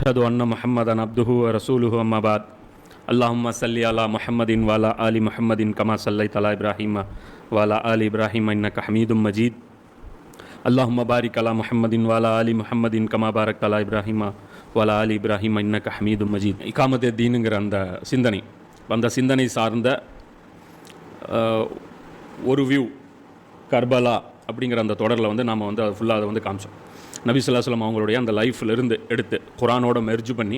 அஷ்ஹது அன்ன முஹம்மதன் அப்துஹு வ ரசூலுஹு அம்மா பாத். அல்லாஹும்ம ஸல்லி அலா முஹம்மதின் வ அலா ஆலி முஹம்மதின் கமா ஸல்லைத அலா இப்ராஹீம வ அலா ஆலி இப்ராஹீம இன்னக ஹமீதும் மஜீத். அல்லாஹும்ம பாரிக் அலா முஹம்மதின் வ அலா ஆலி முஹம்மதின் கமா பாரக்த அலா இப்ராஹீம வ அலா ஆலி இப்ராஹீம இன்னக ஹமீதும் மஜீத். இகாமத்தே தீனுங்கிற அந்த சிந்தனை சார்ந்த ஒரு வியூ கர்பலா அப்படிங்கிற அந்த தொடரில் வந்து நாம் வந்து அது ஃபுல்லாக அதை வந்து காமிச்சோம். நபி ஸல்லல்லாஹு அலைஹி வஸல்லம் அவங்களுடைய அந்த லைஃப்லேருந்து எடுத்து குரானோட மெர்ஜ் பண்ணி,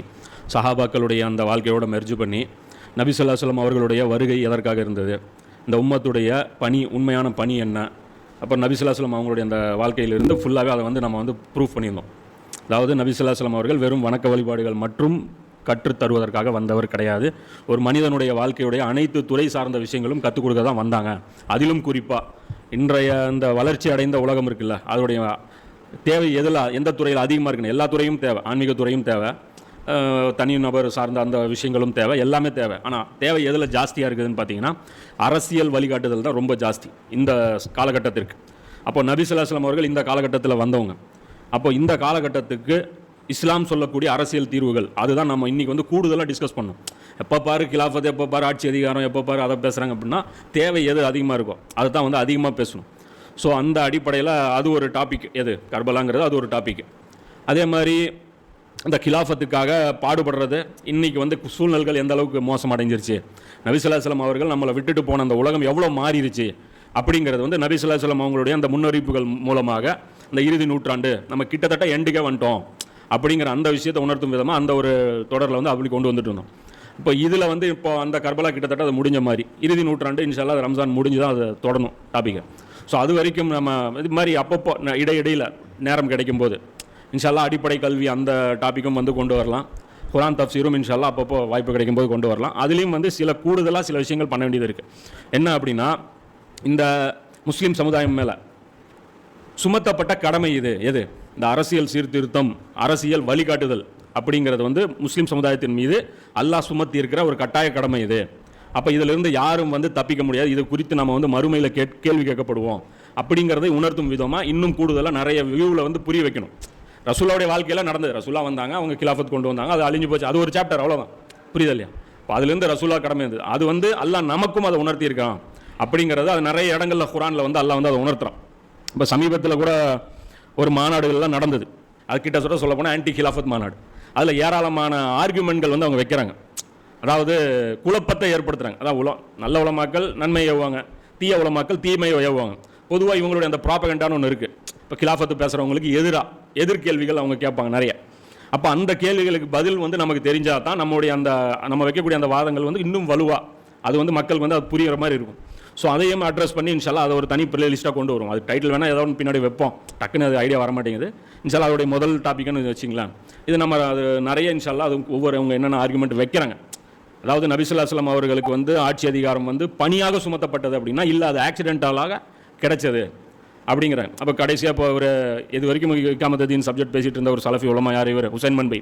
சஹாபாக்களுடைய அந்த வாழ்க்கையோட மெர்ஜ் பண்ணி, நபி ஸல்லல்லாஹு அலைஹி வஸல்லம் அவர்களுடைய வருகை எதற்காக இருந்தது, இந்த உம்மத்துடைய பணி, உண்மையான பணி என்ன, அப்போ நபி ஸல்லல்லாஹு அலைஹி வஸல்லம் அவங்களுடைய அந்த வாழ்க்கையிலிருந்து ஃபுல்லாகவே அதை வந்து நம்ம வந்து ப்ரூஃப் பண்ணியிருந்தோம். அதாவது நபி ஸல்லல்லாஹு அலைஹி வஸல்லம் அவர்கள் வெறும் வணக்க வழிபாடுகள் மற்றும் கற்றுத்தருவதற்காக வந்தவர் கிடையாது. ஒரு மனிதனுடைய வாழ்க்கையுடைய அனைத்து துறை சார்ந்த விஷயங்களும் கற்றுக் கொடுக்க தான் வந்தாங்க. அதிலும் குறிப்பாக இன்றைய இந்த வளர்ச்சி அடைந்த உலகம் இருக்குல்ல, அதோடைய தேவை எந்த துறையில் அதிகமாக இருக்குன்னு, எல்லா துறையும் தேவை, ஆன்மீக துறையும் தேவை, தனி நபர் சார்ந்த அந்த விஷயங்களும் தேவை, எல்லாமே தேவை. ஆனால் தேவை எதில் ஜாஸ்தியாக இருக்குதுன்னு பார்த்தீங்கன்னா, அரசியல் வழிகாட்டுதல் தான் ரொம்ப ஜாஸ்தி இந்த காலகட்டத்திற்கு. அப்போ நபி ஸல்லல்லாஹு அலைஹி வஸல்லம் அவர்கள் இந்த காலகட்டத்தில் வந்தவங்க. அப்போ இந்த காலகட்டத்துக்கு இஸ்லாம் சொல்லக்கூடிய அரசியல் தீர்வுகள் அதுதான் நம்ம இன்றைக்கி வந்து கூடுதலாக டிஸ்கஸ் பண்ணோம். எப்போ பாரு கிலாஃபத், எப்போ பாரு ஆட்சி அதிகாரம், எப்போ பாரு அதை பேசுகிறாங்க அப்படின்னா தேவை எது அதிகமாக இருக்கும் அதை தான் வந்து அதிகமாக பேசணும். ஸோ அந்த அடிப்படையில் அது ஒரு டாபிக், எது கர்பலாங்கிறது அது ஒரு டாபிக். அதே மாதிரி இந்த கிலாஃபத்துக்காக பாடுபடுறது இன்றைக்கி வந்து சூழ்நிலைகள் எந்த அளவுக்கு மோசமடைஞ்சிருச்சு, நபி ஸல்லல்லாஹு அலைஹி வஸல்லம் அவர்கள் நம்மளை விட்டுட்டு போன அந்த உலகம் எவ்வளோ மாறிடுச்சு அப்படிங்கிறது வந்து நபி ஸல்லல்லாஹு அலைஹி வஸல்லம் அவங்களுடைய அந்த முன்னறிவிப்புகள் மூலமாக இந்த இறுதி நூற்றாண்டு நம்ம கிட்டத்தட்ட எண்டுக்கே வந்துட்டோம் அப்படிங்கிற அந்த விஷயத்தை உணர்த்தும் விதமாக அந்த ஒரு தொடரில் வந்து அப்படி கொண்டு வந்துட்டு இருந்தோம். இப்போ இதில் வந்து இப்போ அந்த கர்பலா கிட்டத்தட்ட அது முடிஞ்ச மாதிரி, இறுதி நூற்றாண்டு இன்ஷா அல்லாஹ் ரம்ஜான் முடிஞ்சு தான் அதை தொடணும் டாபிக்கை. ஸோ அது வரைக்கும் நம்ம இது மாதிரி அப்பப்போ இடையிடையில் நேரம் கிடைக்கும் போது இன்ஷா அல்லாஹ் அடிப்படை கல்வி அந்த டாப்பிக்கும் வந்து கொண்டு வரலாம். குர்ஆன் தஃப்சீரும் இன்ஷா அல்லாஹ் அப்பப்போ வாய்ப்பு கிடைக்கும் போது கொண்டு வரலாம். அதுலேயும் வந்து சில கூடுதலாக சில விஷயங்கள் பண்ண வேண்டியது இருக்குது. என்ன அப்படின்னா, இந்த முஸ்லீம் சமுதாயம் மேலே சுமத்தப்பட்ட கடமை எது இந்த அரசியல் சீர்திருத்தம், அரசியல் வழிகாட்டுதல் அப்படிங்கிறது வந்து முஸ்லீம் சமுதாயத்தின் மீது அல்லாஹ் சுமத்தி இருக்கிற ஒரு கட்டாய கடமை இது. அப்போ இதிலிருந்து யாரும் வந்து தப்பிக்க முடியாது. இது குறித்து நம்ம வந்து மறுமையில் கேள்வி கேட்கப்படுவோம் அப்படிங்கிறதை உணர்த்தும் விதமாக இன்னும் கூடுதலாக நிறைய வியூவில் வந்து புரிய வைக்கணும். ரசூலாவுடைய வாழ்க்கையில் நடந்தது, ரசூலா வந்தாங்க, அவங்க கிலாஃபத் கொண்டு வந்தாங்க, அது அழிஞ்சு போச்சு, அது ஒரு சாப்டர், அவ்வளோதான், புரியுது இல்லையா? இப்போ அதுலேருந்து ரசூலா கடமை இருந்தது, அது வந்து அல்லாஹ் நமக்கும் அதை உணர்த்தியிருக்கான் அப்படிங்கிறது அது நிறைய இடங்களில் குர்ஆனில் வந்து அல்லாஹ் வந்து அதை உணர்த்துறான். இப்போ சமீபத்தில் கூட ஒரு மாநாடுகள்லாம் நடந்தது, அது கிட்ட சொல்லப்போனால் ஆன்டி கிலாஃபத் மாநாடு. அதில் ஏராளமான ஆர்கியூமெண்ட்கள் வந்து அவங்க வைக்கிறாங்க. அதாவது குழப்பத்தை ஏற்படுத்துகிறாங்க. அதாவது நல்ல உலமாக்கள் நன்மையை ஏவுவாங்க, தீய உலமாக்கள் தீமையை ஏவுவாங்க. பொதுவாக இவங்களுடைய அந்த ப்ராபகண்டான்னு ஒன்று இருக்குது. இப்போ கிலாஃபத்து பேசுகிறவங்களுக்கு எதிர்கேள்விகள் அவங்க கேட்பாங்க நிறைய. அப்போ அந்த கேள்விகளுக்கு பதில் வந்து நமக்கு தெரிஞ்சால் தான் நம்ம வைக்கக்கூடிய அந்த வாதங்கள் வந்து இன்னும் வலுவாக அது வந்து மக்களுக்கு வந்து அது புரிகிற மாதிரி இருக்கும். ஸோ அதையும் அட்ரஸ் பண்ணி இன்ஷா அல்லாஹ் அதை ஒரு தனி பிளேலிஸ்ட்டாக கொண்டு வரும். அது டைட்டில் வேணால் ஏதாவது பின்னாடி வைப்போம், டக்குன்னு அது ஐடியா வர மாட்டேங்குது. இன்ஷா அல்லாஹ் அதோடைய முதல் டாப்பிக்னு வச்சிங்களேன். இது நம்ம அது நிறைய இன்ஷா அல்லாஹ் அது ஒவ்வொருவங்க என்னென்ன ஆர்குமெண்ட் வைக்கிறாங்க. அதாவது நபி ஸல்லல்லாஹு அலைஹி வஸல்லம் அவர்களுக்கு வந்து ஆட்சி அதிகாரம் வந்து பணியாக சுமத்தப்பட்டது அப்படின்னா இல்லை, அது ஆக்சிடென்டலாக கிடைச்சது அப்படிங்கிறாங்க. அப்போ கடைசியாக இப்போ ஒரு இது வரைக்கும் இகாமத் தீன் சப்ஜெக்ட் பேசிகிட்டு இருந்த ஒரு சலஃபி உலமா யார், இவர் ஹுசைன் மன்பை,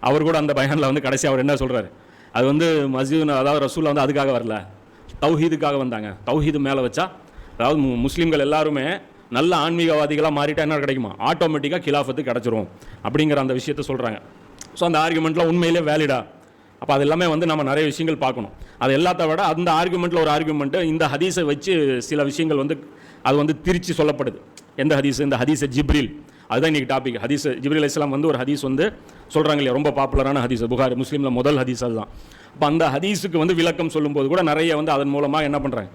அவர் கூட அந்த பயானில் வந்து கடைசியாக அவர் என்ன சொல்கிறாரு, அது வந்து மஸ்ஜித், அதாவது ரசூல் வந்து அதுக்காக வரல, தௌஹீதுக்காக வந்தாங்க. தௌஹீது மேலே வச்சா, அதாவது முஸ்லீம்கள் எல்லாருமே நல்ல ஆன்மீகவாதிகளாக மாறிட்டா என்ன கிடைக்குமா, ஆட்டோமேட்டிக்காக கிலாஃபத்து கிடச்சிரும் அப்படிங்கிற அந்த விஷயத்தை சொல்கிறாங்க. ஸோ அந்த ஆர்குமெண்ட்லாம் உண்மையிலே வேலிடா? அப்போ அது எல்லாமே வந்து நம்ம நிறைய விஷயங்கள் பார்க்கணும். அது எல்லாத்த விட அந்த ஆர்குமெண்ட்டில் ஒரு ஆர்குமெண்ட்டு இந்த ஹதீஸை வச்சு சில விஷயங்கள் வந்து அது வந்து திரிச்சு சொல்லப்படுது. எந்த ஹதீஸ்? இந்த ஹதீஸை ஜிப்ரீல், அதுதான் இன்றைக்கி டாபிக். ஹதீஸ் ஜிப்ரீல் அலைஹிஸ்ஸலாம் வந்து ஒரு ஹதீஸ் வந்து சொல்கிறாங்க இல்லையா, ரொம்ப பாப்புலரான ஹதீஸ், புகாரி முஸ்லீமில் முதல் ஹதீஸ் அதுதான். அப்போ அந்த ஹதீஸுக்கு வந்து விளக்கம் சொல்லும்போது கூட நிறைய வந்து அதன் மூலமாக என்ன பண்ணுறாங்க,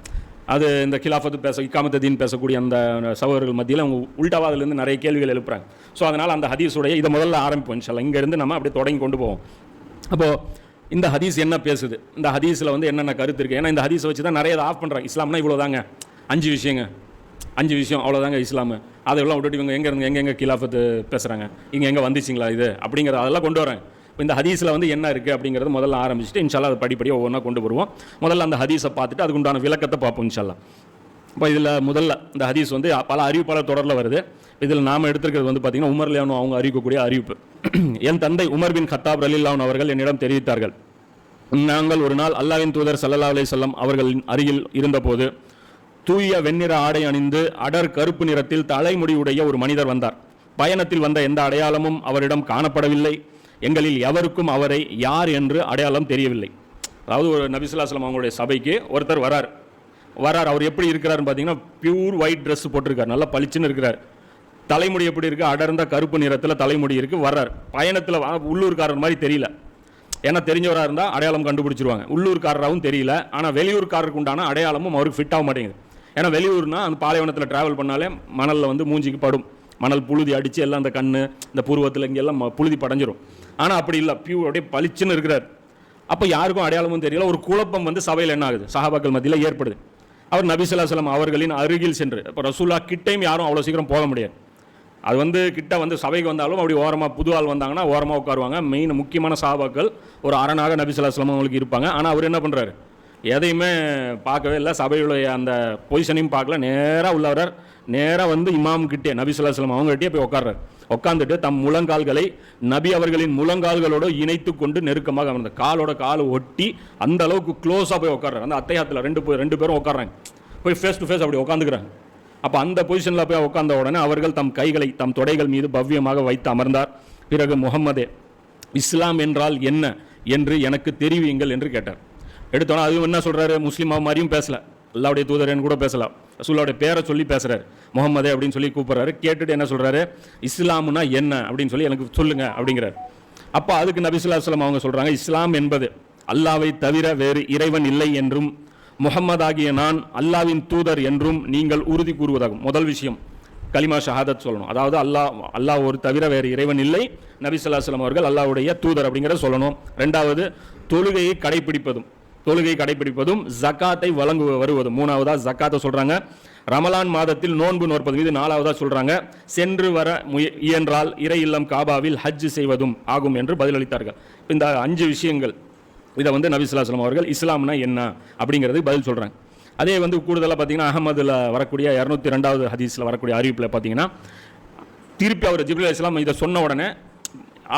அது இந்த கிலாஃபத்து இகாமத் தீன் பேசக்கூடிய அந்த சகோதரர்கள் மத்தியில் அவங்க உல்டாவா அதுலேருந்து நிறைய கேள்விகள் எழுப்புறாங்க. ஸோ அதனால் அந்த ஹதீஸுடைய இதை முதல்ல ஆரம்பிப்போம் இன்ஷா அல்லாஹ். இங்கேருந்து நம்ம அப்படியே தொடங்கி கொண்டு போவோம். அப்போது இந்த ஹதீஸ் என்ன பேசுது, இந்த ஹதீஸில் வந்து என்னென்ன கருத்து இருக்குது? ஏன்னா இந்த ஹதீஸை வச்சு தான் நிறைய ஆஃப் பண்ணுறாங்க. இஸ்லாம்னா இவ்வளோ தாங்க, 5 விஷயம் அவ்வளோதாங்க இஸ்லாமு, அதெல்லாம் விட்டுட்டு இவங்க எங்கே கிலாஃபத்து பேசுகிறாங்க, இங்கே எங்கே வந்துச்சிங்களா இது அப்படிங்கிறது அதெல்லாம் கொண்டு வராங்க. இப்போ இந்த ஹதீஸில் வந்து என்ன இருக்குது அப்படிங்கிறது முதல்ல ஆரம்பிச்சுட்டு இன்ஷா அல்லாஹ் அதை படிப்படியாக ஒவ்வொன்றா கொண்டு வருவோம். முதல்ல அந்த ஹதீஸை பார்த்துட்டு அதுக்குண்டான விளக்கத்தை பார்ப்போம் இன்ஷா அல்லாஹ். இப்போ இதில் முதல்ல இந்த ஹதீஸ் வந்து பல அறிவிப்பாளர் தொடரில் வருது. இதில் நாம் எடுத்துருக்கிறது வந்து பார்த்திங்கன்னா உமர் ரலியல்லாஹு அவங்க அறிவிக்கக்கூடிய அறிவிப்பு. என் தந்தை உமர் பின் கத்தாப் ரலியல்லாஹு அவர்கள் என்னிடம் தெரிவித்தார்கள், நாங்கள் ஒரு நாள் அல்லாஹ்வின் தூதர் ஸல்லல்லாஹு அலைஹி வஸல்லம் அவர்களின் அருகில் இருந்தபோது தூய வெண்ணிற ஆடை அணிந்து அடர் கருப்பு நிறத்தில் தலைமுடியுடைய ஒரு மனிதர் வந்தார். பயணத்தில் வந்த எந்த அடையாளமும் அவரிடம் காணப்படவில்லை. எங்களில் எவருக்கும் அவரை யார் என்று அடையாளம் தெரியவில்லை. அதாவது ஒரு நபி ஸல்லல்லாஹு அலைஹி வஸல்லம் அவங்களுடைய சபைக்கு ஒருத்தர் வரார். அவர் எப்படி இருக்கிறாருன்னு பார்த்தீங்கன்னா பியூர் ஒயிட் ட்ரெஸ் போட்டிருக்கார், நல்லா பளிச்சுன்னு இருக்கிறார். தலைமுடி எப்படி இருக்குது, அடர்ந்த கருப்பு நிறத்தில் தலைமுடி இருக்குது. வர்றார் பயணத்தில், உள்ளூர்காரர் மாதிரி தெரியல. ஏன்னா தெரிஞ்சவராக இருந்தால் அடையாளம் கண்டுபிடிச்சிருவாங்க. உள்ளூர்காரராகவும் தெரியல, ஆனால் வெளியூர்காரருக்கு உண்டான அடையாளமும் அவருக்கு ஃபிட் ஆக மாட்டேங்குது. ஏன்னா வெளியூர்னா அந்த பாலைவனத்தில் ட்ராவல் பண்ணாலே மணலில் வந்து மூஞ்சிக்கு படும், மணல் புழுதி அடித்து எல்லாம் அந்த கண் இந்த புருவத்தில் இங்கெல்லாம் புழுதி படைஞ்சிரும். ஆனால் அப்படி இல்லை, பியூர் அப்படியே பளிச்சுன்னு இருக்கிறார். அப்போ யாருக்கும் அடையாளமும் தெரியல. ஒரு குழப்பம் வந்து சபையில் என்ன ஆகுது, சஹாபாக்கள் மத்தியில் ஏற்படுது. அவர் நபி ஸல்லல்லாஹு அலைஹி வஸல்லம் அவர்களின் அருகில் சென்று, இப்போ ரசூலா கிட்டையும் யாரும் அவ்வளோ சீக்கிரம் போக முடியாது. அது வந்து கிட்ட வந்து சபைக்கு வந்தாலும் அப்படி ஓரமாக புது ஆள் வந்தாங்கன்னா ஓரமாக உட்காருவாங்க. மெயின் முக்கியமான சஹாபாக்கள் ஒரு அரணாக நபி ஸல்லல்லாஹு அலைஹி வஸல்லம் அவங்களுக்கு இருப்பாங்க. ஆனால் அவர் என்ன பண்ணுறாரு, எதையுமே பார்க்கவே இல்லை, சபையுடைய அந்த பொசிஷனையும் பார்க்கல. நேராக உள்ளவரார், நேராக வந்து இமாம் கிட்டே நபி ஸல்லல்லாஹு அலைஹி வஸல்லம் அவங்ககிட்டே போய் உட்கார்றாரு. உட்காந்துட்டு தம் முழங்கால்களை நபி அவர்களின் முழங்கால்களோடு இணைத்து கொண்டு நெருக்கமாக அந்த காலோட காலை ஒட்டி அந்த அளவுக்கு க்ளோஸாக போய் உட்கார்றாரு. அந்த அத்தையாத்தில் ரெண்டு பேரும் உட்கார்றாங்க, போய் ஃபேஸ் டு ஃபேஸ் அப்படி உட்காந்துக்கிறாங்க. அப்போ அந்த பொசிஷனில் போய் உட்கார்ந்த உடனே அவர்கள் தம் கைகளை தம் தொடைகள் மீது பவ்யமாக வைத்து அமர்ந்தார். பிறகு முஹம்மதே, இஸ்லாம் என்றால் என்ன என்று எனக்கு தெரிவியுங்கள் என்று கேட்டார். எடுத்தோன்னா அதுவும் என்ன சொல்கிறாரு, முஸ்லீமாக மாதிரியும் பேசலை, அல்லாவுடைய தூதரன் கூட பேசலாம், ரசூலுடைய பேரை சொல்லி பேசுகிறார். முஹம்மதே அப்படின்னு சொல்லி கூப்பிட்றாரு. கேட்டுட்டு என்ன சொல்கிறாரு, இஸ்லாம்னா என்ன அப்படின்னு சொல்லி எனக்கு சொல்லுங்கள் அப்படிங்கிறார். அப்போ அதுக்கு நபி ஸல்லல்லாஹு அலைஹி வஸல்லம் அவங்க சொல்கிறாங்க, இஸ்லாம் என்பது அல்லாவை தவிர வேறு இறைவன் இல்லை என்றும் முஹம்மதாகிய நான் அல்லாவின் தூதர் என்றும் நீங்கள் உறுதி கூறுவதாகும். முதல் விஷயம் கலிமா ஷஹாதத் சொல்லணும். அதாவது அல்லாஹ் ஒரு தவிர வேறு இறைவன் இல்லை, நபி ஸல்லல்லாஹு அலைஹி வஸல்லம் அவர்கள் அல்லாஹ்வுடைய தூதர் அப்படிங்கிறத சொல்லணும். ரெண்டாவது தொழுகையை கடைப்பிடிப்பதும் ஜக்காத்தை வருவதும். மூணாவதா ஜக்காத்தை சொல்கிறாங்க. ரமலான் மாதத்தில் நோன்பு நோற்பது மீது நாலாவதாக சொல்கிறாங்க. சென்று வர இயன்றால் இறை இல்லம் காபாவில் ஹஜ் செய்வதும் ஆகும் என்று பதிலளித்தார்கள். இந்த 5 விஷயங்கள் இதை வந்து நபி ஸல்லல்லாஹு அலைஹி வஸல்லம் அவர்கள் இஸ்லாம்னா என்ன அப்படிங்கிறதுக்கு பதில் சொல்கிறாங்க. அதே வந்து கூடுதலாக பார்த்தீங்கன்னா அஹமதில் வரக்கூடிய 202வது ஹதீஸில் வரக்கூடிய அறிவிப்பில் பார்த்தீங்கன்னா திருப்பி அவர் ஜிப்ரீல் அலைஹிஸ்ஸலாம் இதை சொன்ன உடனே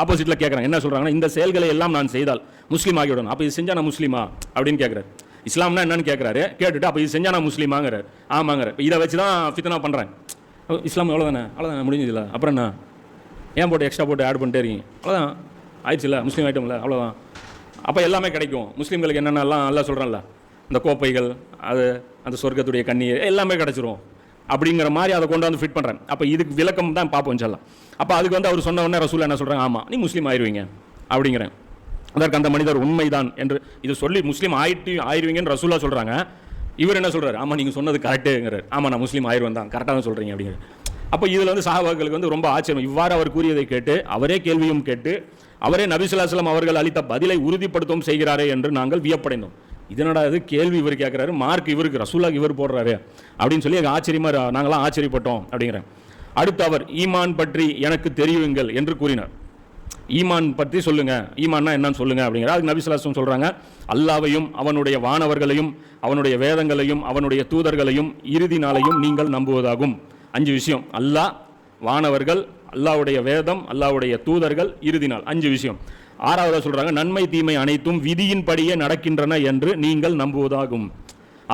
ஆப்போசிட்டில் கேட்குறாங்க. என்ன சொல்கிறாங்கன்னா, இந்த செயல்களை எல்லாம் நான் செய்தால் முஸ்லீம் ஆகிவிடணும், அப்போ இது செஞ்சால் நான் முஸ்லீமா அப்படின்னு கேட்குறாரு. இஸ்லாம்னா என்னன்னு கேட்குறாரு. கேட்டுட்டு அப்போ இது செஞ்சால் நான் முஸ்லீமாங்கிறார். ஆமாங்கிறார். இதை வச்சு தான் ஃபித்னா பண்ணுறேன். இஸ்லாம் அவ்வளோதானே முடிஞ்சதில்லை, அப்புறம் என்ன ஏன் போட்டு எக்ஸ்ட்ரா போட்டு ஆட் பண்ணிட்டே இருக்கீங்க, அவ்வளோதான் ஆயிடுச்சு இல்லை, முஸ்லீம் ஐட்டம் இல்லை, அவ்வளோதான். அப்போ எல்லாமே கிடைக்கும் முஸ்லீம்களுக்கு, என்னென்னலாம் நல்லா சொல்கிறேன்ல, இந்த கோப்பைகள், அது அந்த சொர்க்கத்துடைய கண்ணீர் எல்லாமே கிடச்சிரும் அப்படிங்கிற மாதிரி அதை கொண்டு வந்து ஃபிட் பண்ணுறேன். அப்போ இதுக்கு விளக்கம் தான் பார்ப்போம் சொல்லலாம். அப்போ அதுக்கு வந்து அவர் சொன்ன உடனே ரசூல் என்ன சொல்கிறாங்க, ஆமாம் நீ முஸ்லீம் ஆயிடுவீங்க அப்படிங்கிறேன். அதற்கு அந்த மனிதர் உண்மைதான் என்று இது சொல்லி முஸ்லீம் ஆயிடுவீங்கன்னு ரசூலா சொல்கிறாங்க. இவர் என்ன சொல்கிறார், ஆமாம் நீங்கள் சொன்னது கரெக்டுங்கிறார். ஆமாம் நான் முஸ்லீம் ஆயிடுவேன் தான், கரெக்டாக தான் சொல்கிறீங்க அப்படிங்கிறார். அப்போ இதில் வந்து சஹாபாக்களுக்கு வந்து ரொம்ப ஆச்சரியம். இவ்வாறு அவர் கூறியதை கேட்டு அவரே கேள்வியும் கேட்டு அவரே நபி ஸல்லல்லாஹு அலைஹி வஸல்லம் அவர்கள் அளித்த பதிலை உறுதிப்படுத்தவும் செய்கிறாரே என்று நாங்கள் வியப்படைந்தோம். இதனோட இது கேள்வி இவர் கேட்குறாரு, மார்க் இவருக்கு, ரசூலாக்கு இவர் போடுறாரு அப்படின்னு சொல்லி எங்கள் ஆச்சரியமாக நாங்களாம் ஆச்சரியப்பட்டோம் அப்படிங்கிறேன். அடுத்து அவர் ஈமான் பற்றி எனக்கு தெரியுங்கள் என்று கூறினார். ஈமான் பற்றி சொல்லுங்க, ஈமான்னா என்னன்னு சொல்லுங்க அப்படிங்கிற. அதுக்கு நபி ஸல்லல்லாஹு அலைஹி வஸல்லம் சொல்கிறாங்க, அல்லாஹ்வையும் அவனுடைய வானவர்களையும் அவனுடைய வேதங்களையும் அவனுடைய தூதர்களையும் இறுதி நாளையும் நீங்கள் நம்புவதாகும். 5 விஷயம், அல்லாஹ், வானவர்கள், அல்லாஹ்வுடைய வேதம், அல்லாஹ்வுடைய தூதர்கள், இறுதி நாள். 5 விஷயம். 6வது சொல்கிறாங்க, நன்மை தீமை அனைத்தும் விதியின்படியே நடக்கின்றன என்று நீங்கள் நம்புவதாகும்.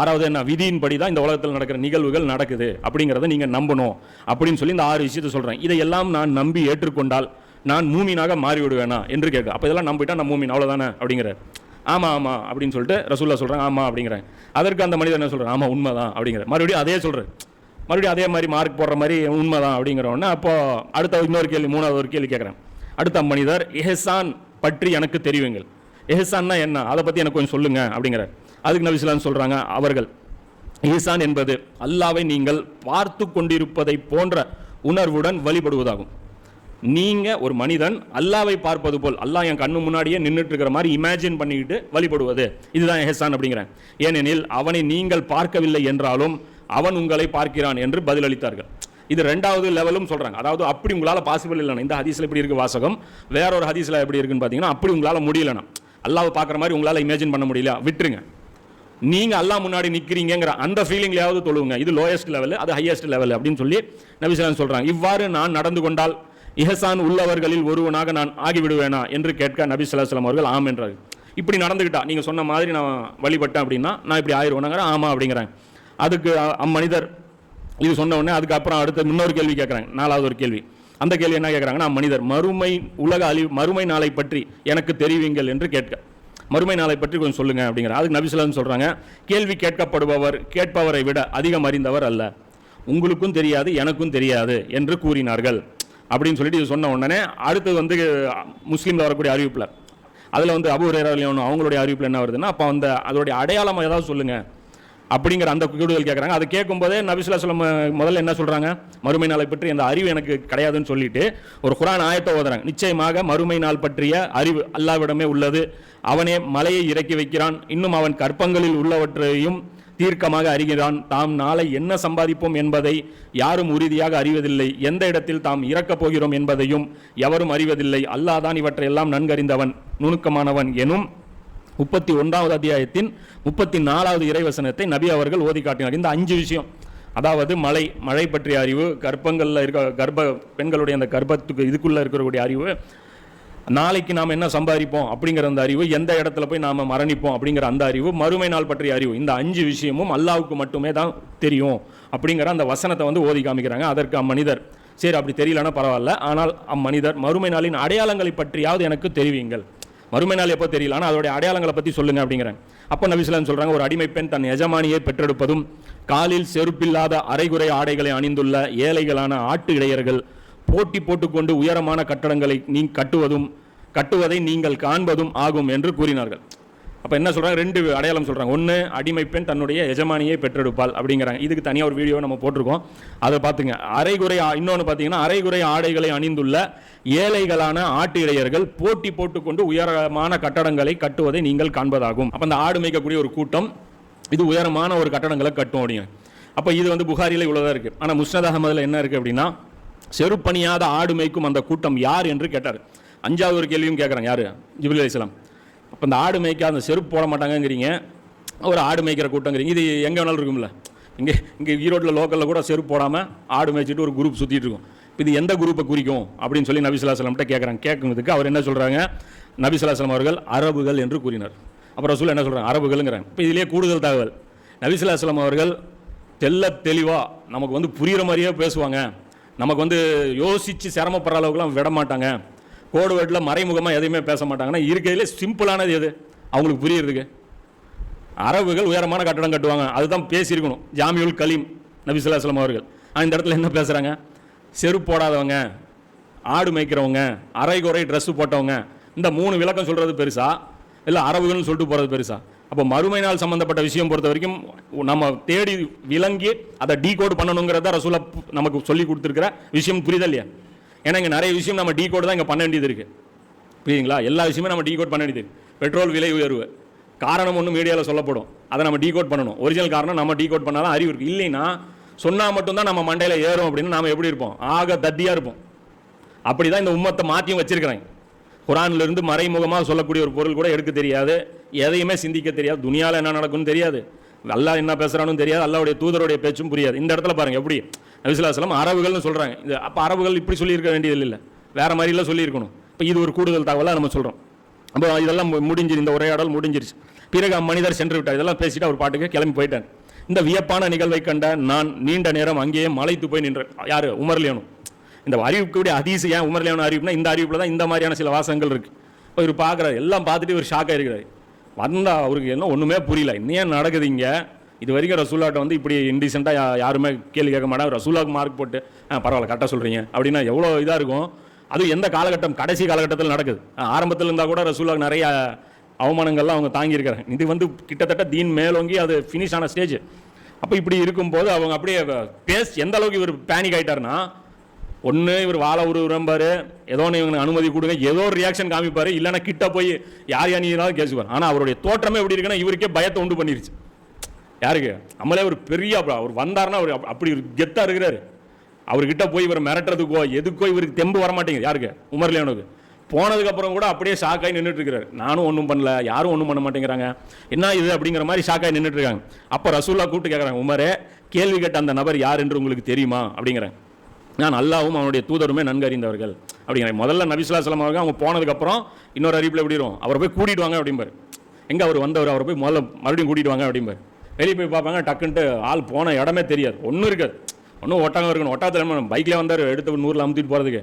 6வது என்ன, விதியின்படி தான் இந்த உலகத்தில் நடக்கிற நிகழ்வுகள் நடக்குது அப்படிங்கிறத நீங்கள் நம்பணும் அப்படின்னு சொல்லி இந்த 6 விஷயத்தை சொல்கிறேன். இதையெல்லாம் நான் நம்பி ஏற்றுக்கொண்டால் நான் மூமீனாக மாறிவிடுவேனா என்று கேட்க. அப்போ இதெல்லாம் நம்பிட்டா நான் மூமீன் அவ்வளோதானே அப்படிங்கிறார். ஆமாம் அப்படின்னு சொல்லிட்டு ரசூல்லா சொல்கிறாங்க, ஆமாம் அப்படிங்கிறேன். அதற்கு அந்த மனிதர் என்ன சொல்கிறார், ஆமாம் உண்மைதான் அப்படிங்கிற. மறுபடியும் அதே சொல்கிறேன், மறுபடியும் அதே மாதிரி மார்க் போடுற மாதிரி உண்மைதான் அப்படிங்கிறோன்னா. அப்போது அடுத்த இன்னொரு கேள்வி, 3வது ஒரு கேள்வி கேட்குறேன். அடுத்த மனிதர், இஹ்சான் பற்றி எனக்கு தெரியுங்கள், இஹ்சான்னா என்ன, அதை பற்றி எனக்கு கொஞ்சம் சொல்லுங்கள் அப்படிங்கிறார். அதுக்கு நபி ஸல்லல்லாஹு அலைஹி வஸல்லம் சொல்கிறாங்க, அவர்கள் இஹ்சான் என்பது அல்லாஹ்வை நீங்கள் பார்த்து கொண்டிருப்பதை போன்ற உணர்வுடன் வழிபடுவதாகும். நீங்கள் ஒரு மனிதன் அல்லாஹ்வை பார்ப்பது போல், அல்லாஹ் என் கண்ணு முன்னாடியே நின்றுட்டு இருக்கிற மாதிரி இமேஜின் பண்ணிக்கிட்டு வழிபடுவது, இதுதான் இஹ்சான் அப்படிங்கிறேன். ஏனெனில் அவனை நீங்கள் பார்க்கவில்லை என்றாலும் அவன் உங்களை பார்க்கிறான் என்று பதிலளித்தார்கள். இது 2வது லெவலும் சொல்கிறாங்க. அதாவது அப்படி உங்களால் பாசிபிள் இல்லைனா, இந்த ஹதீஸில் இப்படி இருக்குது வாசகம், வேற ஒரு ஹதீஸில் எப்படி இருக்குன்னு பார்த்தீங்கன்னா, அப்படி உங்களால் முடியலைனா, அல்லாஹ்வை பார்க்குற மாதிரி உங்களால் இமேஜின் பண்ண முடியல, விட்டுருங்க. நீங்கள் அல்லாஹ் முன்னாடி நிற்கிறீங்கிற அந்த ஃபீலிங்லையாவது தொழுவுங்க. இது லோயஸ்ட் லெவல், அது ஹையஸ்ட் லெவல் அப்படின்னு சொல்லி நபி ஸல்லல்லாஹு அலைஹி வஸல்லம் சொல்கிறாங்க. இவ்வாறு நான் நடந்து கொண்டால் இஹ்சான் உள்ளவர்களில் ஒருவனாக நான் ஆகிவிடுவேனா என்று கேட்க நபி ஸல்லல்லாஹு அலைஹி வஸல்லம் அவர்கள் ஆம் என்றார்கள். இப்படி நடந்துக்கிட்டா, நீங்கள் சொன்ன மாதிரி நான் வழிபட்டேன் அப்படின்னா நான் இப்படி ஆயிடுவேனாங்கிற. ஆமாம் அப்படிங்கிறேன். அதுக்கு அம்மனிதர் இது சொன்ன உடனே அதுக்கப்புறம் அடுத்த இன்னொரு கேள்வி கேட்குறாங்க, 4வது ஒரு கேள்வி. அந்த கேள்வி என்ன கேட்குறாங்கன்னா, மனிதர் மறுமை உலக அழிவு மறுமை நாளை பற்றி எனக்கு தெரிவிங்கள் என்று கேட்க, மறுமை நாளை பற்றி கொஞ்சம் சொல்லுங்க அப்படிங்கிற. அதுக்கு நபி ஸல்லல்லாஹு அலைஹி வஸல்லம் சொல்றாங்க, கேள்வி கேட்கப்படுபவர் கேட்பவரை விட அதிகம் அறிந்தவர் அல்ல, உங்களுக்கும் தெரியாது எனக்கும் தெரியாது என்று கூறினார்கள் அப்படின்னு சொல்லிட்டு இது சொன்ன உடனே அடுத்து வந்து முஸ்லீமில் வரக்கூடிய அறிவிப்பில் அதில் வந்து அபூ ஹுரைரா ரலியல்லாஹு அன்ஹு அவங்களுடைய அறிவிப்பில் என்ன வருதுன்னா, அப்போ அந்த அதோடைய அடையாளம் ஏதாவது சொல்லுங்க அப்படிங்கிற அந்த கூடுதல் கேட்குறாங்க. அது கேட்கும்போதே நபி ஸல்லல்லாஹு அலைஹி வஸல்லம் முதல்ல என்ன சொல்கிறாங்க, மறுமை நாளை பற்றி அந்த அறிவு எனக்கு கிடையாதுன்னு சொல்லிட்டு ஒரு குர்ஆன் ஆயத்தை ஓதுறாங்க. நிச்சயமாக மறுமை நாள் பற்றிய அறிவு அல்லாஹ்விடமே உள்ளது, அவனே மலையை இறக்கி வைக்கிறான், இன்னும் அவன் கற்பங்களில் உள்ளவற்றையும் தீர்க்கமாக அறிகிறான், தாம் நாளை என்ன சம்பாதிப்போம் என்பதை யாரும் உறுதியாக அறிவதில்லை, எந்த இடத்தில் தாம் இறக்கப் போகிறோம் என்பதையும் எவரும் அறிவதில்லை, அல்லாஹ் தான் இவற்றையெல்லாம் நன்கறிந்தவன் நுணுக்கமானவன் எனும் 31வது அத்தியாயத்தின் 34வது இறைவசனத்தை நபி அவர்கள் ஓதி காட்டினார். இந்த 5 விஷயம், அதாவது மழை பற்றிய அறிவு, கர்ப்பங்களில் இருக்க பெண்களுடைய அந்த கர்ப்பத்துக்கு இதுக்குள்ளே இருக்கக்கூடிய அறிவு, நாளைக்கு நாம் என்ன சம்பாதிப்போம் அப்படிங்கிற அந்த அறிவு, எந்த இடத்துல போய் நாம் மரணிப்போம் அப்படிங்கிற அந்த அறிவு, மறுமை நாள் பற்றிய அறிவு, இந்த 5 விஷயமும் அல்லாஹ்வுக்கு மட்டுமே தான் தெரியும் அப்படிங்கிற அந்த வசனத்தை வந்து ஓதி காமிக்கிறாங்க. அதற்கு அம்மனிதர் சரி அப்படி தெரியலன்னா பரவாயில்ல, ஆனால் அம்மனிதர் மறுமை நாளின் அடையாளங்களை பற்றியாவது எனக்கு தெரிவிங்கள், மறுமை நாள் எப்போ தெரியலான்னா அதோடைய அடையாளங்களை பற்றி சொல்லுங்க அப்படிங்கிறாங்க. அப்போ நபி ஸல்லல்லாஹு அலைஹி வஸல்லம் சொல்கிறாங்க, ஒரு அடிமை பெண் தன் எஜமானியை பெற்றெடுப்பதும், காலில் செருப்பில்லாத அரைகுறை ஆடைகளை அணிந்துள்ள ஏழைகளான ஆட்டு இடையர்கள் போட்டி போட்டுக்கொண்டு உயரமான கட்டடங்களை கட்டுவதை நீங்கள் காண்பதும் ஆகும் என்று கூறினார்கள். அப்போ என்ன சொல்கிறாங்க, 2 அடையாளம் சொல்கிறாங்க. ஒன்று, அடிமை பெண் தன்னுடைய எஜமானியை பெற்றெடுப்பாள் அப்படிங்கிறாங்க. இதுக்கு தனியாக ஒரு வீடியோ நம்ம போட்டிருக்கோம், அதை பார்த்துங்க. இன்னொன்று பார்த்தீங்கன்னா, அரைகுறை ஆடைகளை அணிந்துள்ள ஏழைகளான ஆட்டு இடையர்கள் போட்டி போட்டுக்கொண்டு உயரமான கட்டடங்களை கட்டுவதை நீங்கள் காண்பதாகும். அப்போ அந்த ஆடு மேய்க்கக்கூடிய ஒரு கூட்டம் இது உயரமான ஒரு கட்டடங்களை கட்டும் அப்படிங்க. அப்போ இது வந்து புகாரியில் இவ்வளோதான் இருக்குது. ஆனால் முஸ்னத் அஹமதில் என்ன இருக்குது அப்படின்னா, செருப்பணியாத ஆடு மேய்க்கும் அந்த கூட்டம் யார் என்று கேட்டார். 5வது ஒரு கேள்வியும் கேட்குறாங்க, யார்? ஜிப்ரீல் அலைஹிஸ்ஸலாம். அப்போ இந்த ஆடு மேய்க்க அந்த செருப்பு போட மாட்டாங்கங்கிறீங்க, ஒரு ஆடு மேய்க்கிற கூட்டங்கிறீங்க, இது எங்கே வேணாலும் இருக்கும்ல. இங்கே ஈரோட்டில் லோக்கலில் கூட செருப்பு போடாமல் ஆடு மேய்ச்சிட்டு ஒரு குரூப் சுற்றிட்டு இருக்கும். இது எந்த குரூப்பை குறிக்கும் அப்படின்னு சொல்லி நபி ஸல்லல்லாஹு அலைஹி வஸல்லம் கேட்குறாங்க. கேட்குறதுக்கு அவர் என்ன சொல்கிறாங்க, நபி ஸல்லல்லாஹு அலைஹி வஸல்லம் அவர்கள் அரபுகள் என்று கூறினார். அப்புறம் ரசூல் என்ன சொல்கிறாங்க, அரபுகள்ங்கிறாங்க. இப்போ இதிலே கூடுதல் தகவல், நபி ஸல்லல்லாஹு அலைஹி வஸல்லம் அவர்கள் தெளிவாக நமக்கு வந்து புரிகிற மாதிரியே பேசுவாங்க, நமக்கு வந்து யோசித்து சிரமப்படுற அளவுக்குலாம் விட மாட்டாங்க, கோடு வேட்டில் மறைமுகமாக எதையுமே பேச மாட்டாங்கன்னா இருக்கிறதுலே சிம்பிளானது எது அவங்களுக்கு புரியுறதுக்கு? அரபுகள் உயரமான கட்டடம் கட்டுவாங்க, அதுதான் பேசியிருக்கணும். ஜாமியுல் கலீம் நபி ஸல்லல்லாஹு அலைஹி வஸல்லம் அவர்கள். இந்த இடத்துல என்ன பேசுகிறாங்க, செருப்பு போடாதவங்க, ஆடு மேய்க்கிறவங்க, அரைகுறை ட்ரெஸ்ஸு போட்டவங்க, இந்த 3 விளக்கம் சொல்கிறது பெருசா இல்லை அரபுகள்னு சொல்லிட்டு போகிறது பெருசா? அப்போ மறுமை நாள் சம்மந்தப்பட்ட விஷயம் பொறுத்த வரைக்கும் நம்ம தேடி விளங்கி அதை டீகோடு பண்ணணுங்கிறத ரசூலா நமக்கு சொல்லி கொடுத்துருக்கிற விஷயம், புரியுதா இல்லையா? ஏன்னா இங்கே நிறைய விஷயம் நம்ம டீகோடு தான் இங்கே பண்ண வேண்டியது இருக்குது, புரியுதுங்களா? எல்லா விஷயமே நம்ம டீகோட் பண்ண வேண்டியது. பெட்ரோல் விலை உயர்வு காரணம் ஒன்று மீடியாவில் சொல்லப்படும், அதை நம்ம டீகோட் பண்ணணும். ஒரிஜினல் காரணம் நம்ம டீகோட் பண்ணால் தான் அறிவு இருக்குது. இல்லைன்னா சொன்னால் மட்டும்தான் நம்ம மண்டையில் ஏறும் அப்படின்னு நாம் எப்படி இருப்போம், ஆக தத்தியாக இருப்போம். அப்படி தான் இந்த உம்மத்தை மாற்றியும் வச்சிருக்கிறாங்க. குரானிலிருந்து மறைமுகமாக சொல்லக்கூடிய ஒரு பொருள் கூட எடுக்க தெரியாது, எதையுமே சிந்திக்க தெரியாது, துனியாவில் என்ன நடக்கும்னு தெரியாது, அல்லாஹ் என்ன பேசுகிறான்னு தெரியாது, அல்லாஹ்வுடைய தூதருடைய பேச்சும் புரியாது. இந்த இடத்துல பாருங்கள் எப்படி நபி ஸல்லல்லாஹு அலைஹி வஸல்லம் அரபுகள்னு சொல்கிறாங்க. இது அப்போ அரபுகள் இப்படி சொல்லியிருக்க வேண்டியது இல்லை, வேறு மாதிரிலாம் சொல்லியிருக்கணும். இப்போ இது ஒரு கூடுதல் தகவலாக நம்ம சொல்கிறோம். அப்போ இதெல்லாம் முடிஞ்சிரு, இந்த உரையாடல் முடிஞ்சிருச்சு. பிறகு மனிதர் சென்று விட்டார். இதெல்லாம் பேசிட்டு அவர் பாட்டுக்கு கிளம்பி போயிட்டார். இந்த வியப்பான நிகழ்வை கண்ட நான் நீண்ட நேரம் அங்கேயே மலைத்து போய் நின்றேன். யார்? உமர் லியானும். இந்த அறிவிக்கக்கூடிய ஹதீஸ் ஏன் உமர் லியானும் அறிவிப்புனா, இந்த அறிவிப்பில் தான் இந்த மாதிரியான சில வாசகங்கள் இருக்குது. இப்போ இவர் பார்க்குறாரு, எல்லாம் பார்த்துட்டு இவர் ஷாக்காக இருக்கிறார். வந்தால் அவருக்கு எல்லாம் ஒன்றுமே புரியல, இன்னும் நடக்குது இங்கே. இது வரைக்கும் ரசூலாட்ட வந்து இப்படி இன்டீசெண்டாக யாருமே கேள்வி கேட்க மாட்டாங்க. ரசூலாவுக்கு மார்க் போட்டு பரவாயில்ல கரெக்டாக சொல்கிறீங்க அப்படின்னா எவ்வளோ இதாக இருக்கும். அது எந்த காலகட்டம், கடைசி காலகட்டத்தில் நடக்குது. ஆரம்பத்தில் இருந்தால் கூட ரசூலாவுக்கு நிறைய அவமானங்கள்லாம் அவங்க தாங்கியிருக்கிறாங்க. இது வந்து கிட்டத்தட்ட தீன் மேலோங்கி அது ஃபினிஷ் ஆன ஸ்டேஜ். அப்போ இப்படி இருக்கும்போது அவங்க அப்படியே எந்த அளவுக்கு இவர் பேனிக் ஆகிட்டார்னா, ஒன்று இவர் வாழ உருவம்பார், ஏதோ ஒன்று இவங்க அனுமதி கொடுங்க, ஏதோ ஒரு ரியாக்ஷன் காமிப்பார், இல்லைன்னா கிட்ட போய் யார் யானினாலும் கேசுவார். ஆனால் அவருடைய தோற்றமே எப்படி இருக்குன்னா இவருக்கே பயத்தை உண்டு பண்ணிருச்சு. யாருக்கு? நம்மளே ஒரு பெரிய அவர் வந்தார்னா அவர் அப்படி கெத்தாக இருக்கிறாரு. அவர்கிட்ட போய் இவர் மிரட்டுறதுக்கோ எதுக்கோ இவருக்கு தெம்பு வரமாட்டேங்குது. யாருக்கு? உமர் லியானுக்கு. போனதுக்கப்புறம் கூட அப்படியே ஷாக்காகி நின்றுட்டு இருக்கிறார். நானும் ஒன்றும் பண்ணல, யாரும் ஒன்றும் பண்ண மாட்டேங்கிறாங்க, என்ன இது அப்படிங்கிற மாதிரி ஷாக்காகி நின்றுட்டு இருக்காங்க. அப்போ ரசூல்லா கூப்பிட்டு கேட்குறாங்க, உமரே கேள்வி கேட்ட அந்த நபர் யார் என்று உங்களுக்கு தெரியுமா அப்படிங்கிறாங்க. நான் அல்லாஹ்வும் அவனுடைய தூதருமே நன்கு அறிந்தவர்கள் அப்படிங்கிறாங்க. முதல்ல நபி ஸல்லல்லாஹு அலைஹி வஸல்லம் அவர்கள் அவங்க போனதுக்கப்புறம் இன்னொரு அறிவிப்பில் எப்படி வரும், அவரை போய் கூட்டிகிட்டு வாங்க அப்படிம்பார். எங்கே அவர் வந்தவர், அவரை போய் மறுபடியும் கூட்டிகிட்டு வாங்க அப்படிம்பார். வெளியே போய் பார்ப்பாங்க, டக்குன்ட்டு ஆள் போன இடமே தெரியாது, ஒன்றும் இருக்காது. ஒன்றும் ஒட்டகம் இருக்கணும். ஒட்டகத்தில் பைக்கில் வந்தார் எடுத்து 100 அமுத்திட்டு போகிறதுக்கு.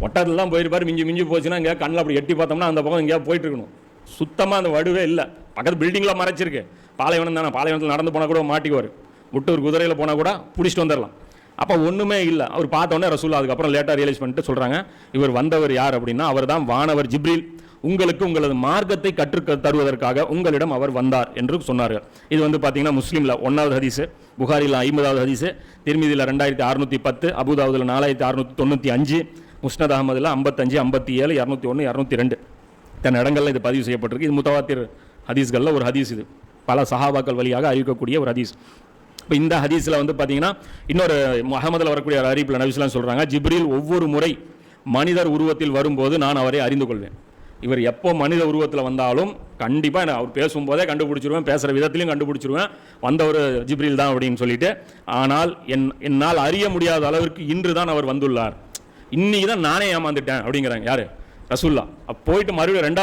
ஒட்டகத்தில் தான் போயிருப்பார். மிஞ்சி போச்சுன்னா எங்கேயா கண்ணில் அப்படி எட்டி பார்த்தோம்னா அந்த பக்கம் எங்கேயா போயிட்டு இருக்கணும். சுத்தமாக அந்த வடுவே இல்லை. பக்கத்து பில்டிங்கில் மறைச்சிருக்கு. பாலைவனம் தானே, பாலைவனத்தில் நடந்து போனால் கூட மாட்டிக்குவார். விட்டு ஒரு குதிரையில் போனால் கூட பிடிச்சிட்டு வந்துடலாம். அப்போ ஒன்றுமே இல்லை. அவர் பார்த்தோன்னே ரசூல் அதுக்கப்புறம் லேட்டாக ரியலைஸ் பண்ணிட்டு சொல்கிறாங்க, இவர் வந்தவர் யார் அப்படின்னா அவர் தான் வானவர் ஜிப்ரீல், உங்களுக்கு உங்களது மார்க்கத்தை கற்று தருவதற்காக உங்களிடம் அவர் வந்தார் என்று சொன்னார்கள். இது வந்து பார்த்தீங்கன்னா முஸ்லீமில் 1வது ஹதீஸு, புகாரில் 50வது ஹதீஸு, திருமிதியில் 2610, அபுதாவுதில் 4695, முஸ்னத் அகமதில் 55, 57, 201, 202 தன் இடங்களில் இது பதிவு செய்யப்பட்டிருக்கு. இது முத்தவாத்திர் ஹதீஸ்களில் ஒரு ஹதீஸ். இது பல சஹாபாக்கள் வழியாக அறிவிக்கக்கூடிய ஒரு ஹதீஸ். இப்போ இந்த ஹதீஸில் வந்து பார்த்தீங்கன்னா இன்னொரு முஹம்மதில் வரக்கூடிய அறிவிப்பில் நபி ஸல்லல்லாஹு அலைஹி வஸல்லம் சொல்கிறாங்க, ஜிப்ரீல் ஒவ்வொரு முறை மனிதர் உருவத்தில் வரும்போது நான் அவரை அறிந்து கொள்வேன். இவர் எப்போ மனித உருவத்தில் வந்தாலும் கண்டிப்பாக அவர் பேசும்போதே கண்டுபிடிச்சிருவேன், பேசுகிற விதத்திலையும் கண்டுபிடிச்சிருவேன் வந்தவர் ஜிப்ரீல் தான் அப்படின்னு சொல்லிட்டு. ஆனால் என்னால் அறிய முடியாத அளவிற்கு இன்று தான் அவர் வந்துள்ளார், இன்னைக்கு தான் நானே ஏமாந்துட்டேன் அப்படிங்கிறாங்க. யார்? ரசூல்லா. போயிட்டு மறுபடியும் 2